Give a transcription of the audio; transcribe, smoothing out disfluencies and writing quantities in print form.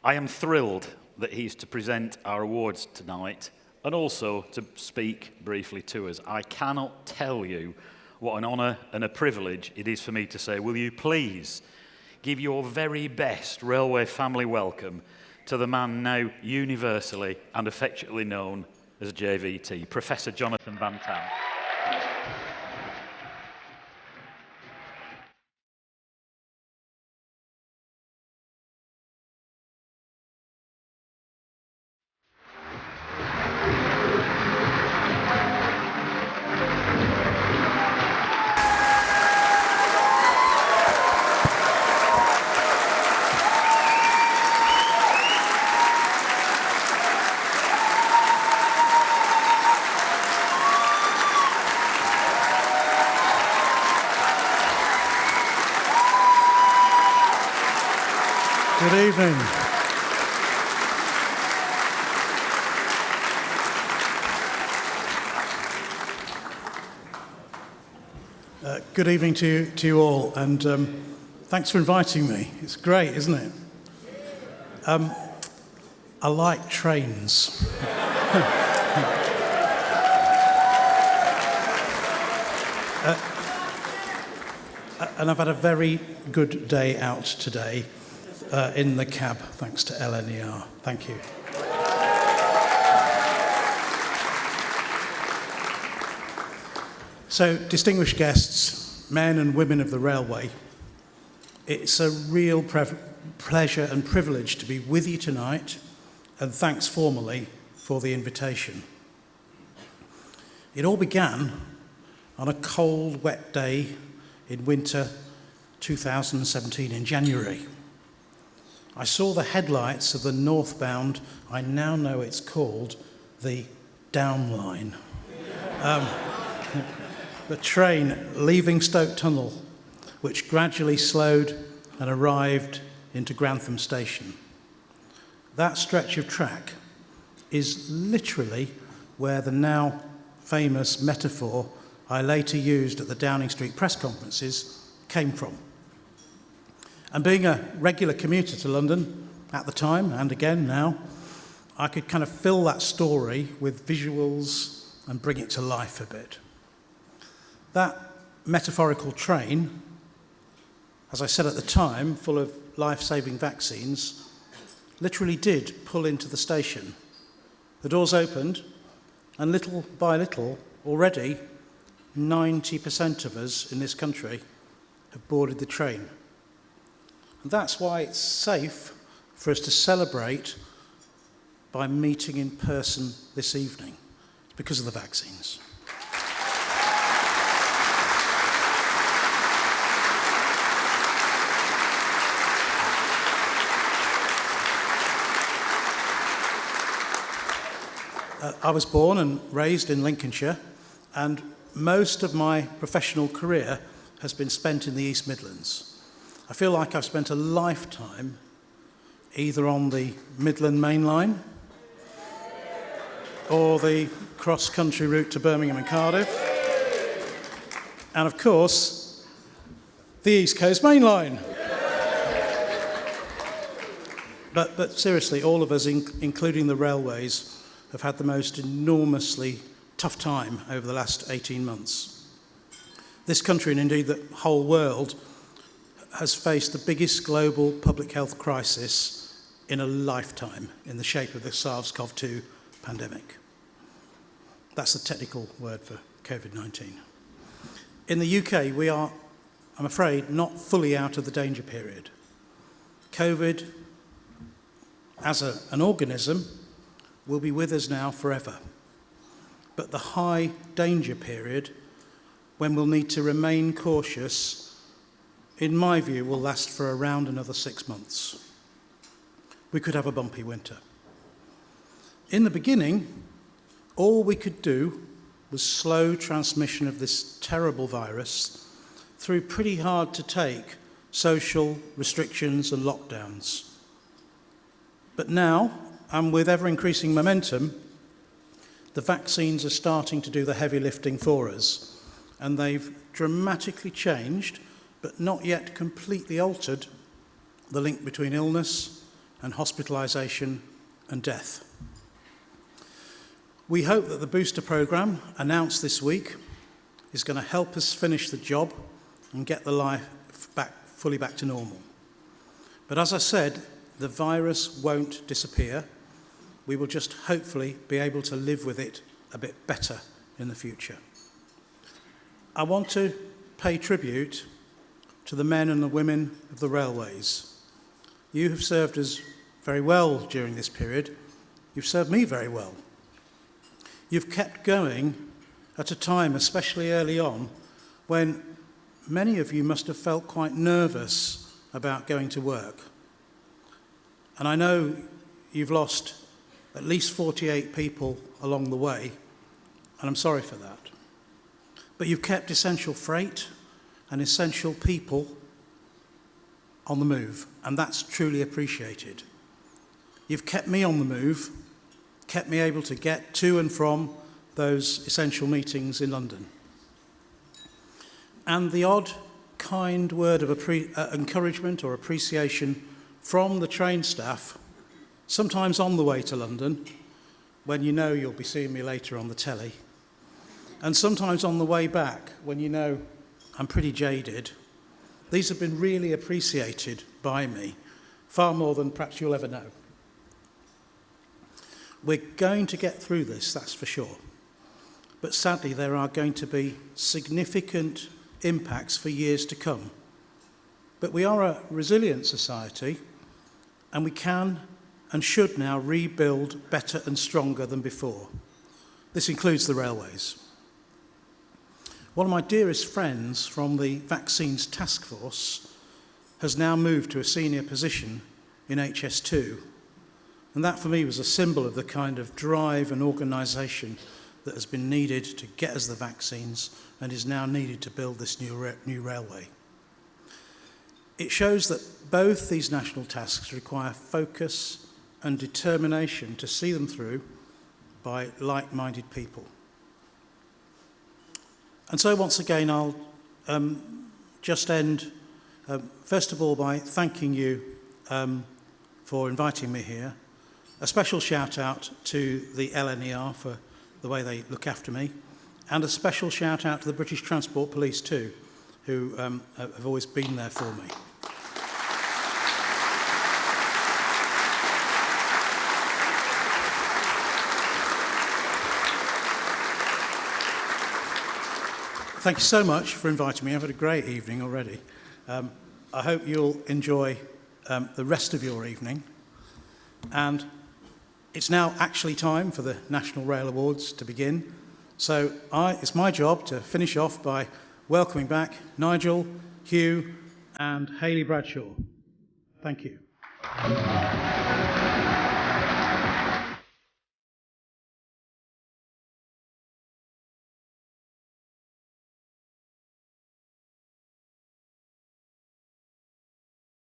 I am thrilled that he's to present our awards tonight and also to speak briefly to us. I cannot tell you what an honour and a privilege it is for me to say, will you please give your very best railway family welcome to the man now universally and affectionately known as JVT, Professor Jonathan Van-Tam. Good evening. Good evening to you all, and thanks for inviting me. It's great, isn't it? I like trains. And I've had a very good day out today. In the cab, thanks to LNER. Thank you. So, distinguished guests, men and women of the railway, it's a real pleasure and privilege to be with you tonight, and thanks formally for the invitation. It all began on a cold, wet day in winter 2017 in January. I saw the headlights of the northbound, I now know it's called, the Down Line. The train leaving Stoke Tunnel, which gradually slowed and arrived into Grantham Station. That stretch of track is literally where the now famous metaphor I later used at the Downing Street press conferences came from. And being a regular commuter to London at the time, and again now, I could kind of fill that story with visuals and bring it to life a bit. That metaphorical train, as I said at the time, full of life-saving vaccines, literally did pull into the station. The doors opened, and little by little, already 90% of us in this country have boarded the train. And that's why it's safe for us to celebrate by meeting in person this evening. It's because of the vaccines. I was born and raised in Lincolnshire, and most of my professional career has been spent in the East Midlands. I feel like I've spent a lifetime either on the Midland Main Line or the cross-country route to Birmingham and Cardiff, and of course, the East Coast Main Line. But seriously, all of us, including the railways, have had the most enormously tough time over the last 18 months. This country, and indeed the whole world, has faced the biggest global public health crisis in a lifetime in the shape of the SARS-CoV-2 pandemic. That's the technical word for COVID-19. In the UK, we are, I'm afraid, not fully out of the danger period. COVID, as an organism, will be with us now forever. But the high danger period, when we'll need to remain cautious, in my view, will last for around another 6 months. We could have a bumpy winter. In the beginning, all we could do was slow transmission of this terrible virus through pretty hard to take social restrictions and lockdowns. But now, and with ever increasing momentum, the vaccines are starting to do the heavy lifting for us, and they've dramatically changed, but not yet completely altered, the link between illness and hospitalisation and death. We hope that the booster programme announced this week is going to help us finish the job and get the life fully back to normal. But as I said, the virus won't disappear. We will just hopefully be able to live with it a bit better in the future. I want to pay tribute to the men and the women of the railways. You have served us very well during this period. You've served me very well. You've kept going at a time, especially early on, when many of you must have felt quite nervous about going to work. And I know you've lost at least 48 people along the way, and I'm sorry for that. But you've kept essential freight and essential people on the move, and that's truly appreciated. You've kept me on the move, kept me able to get to and from those essential meetings in London. And the odd kind word of encouragement or appreciation from the train staff, sometimes on the way to London, when you know you'll be seeing me later on the telly, and sometimes on the way back, when you know I'm pretty jaded. These have been really appreciated by me, far more than perhaps you'll ever know. We're going to get through this, that's for sure. But sadly, there are going to be significant impacts for years to come. But we are a resilient society, and we can and should now rebuild better and stronger than before. This includes the railways. One of my dearest friends from the Vaccines Task Force has now moved to a senior position in HS2. And that for me was a symbol of the kind of drive and organisation that has been needed to get us the vaccines and is now needed to build this new railway. It shows that both these national tasks require focus and determination to see them through by like-minded people. And so once again, I'll just end, first of all, by thanking you for inviting me here. A special shout out to the LNER for the way they look after me, and a special shout out to the British Transport Police too, who have always been there for me. Thank you so much for inviting me. I've had a great evening already. I hope you'll enjoy the rest of your evening. And it's now actually time for the National Rail Awards to begin. So it's my job to finish off by welcoming back Nigel, Hugh, and Hayley Bradshaw. Thank you.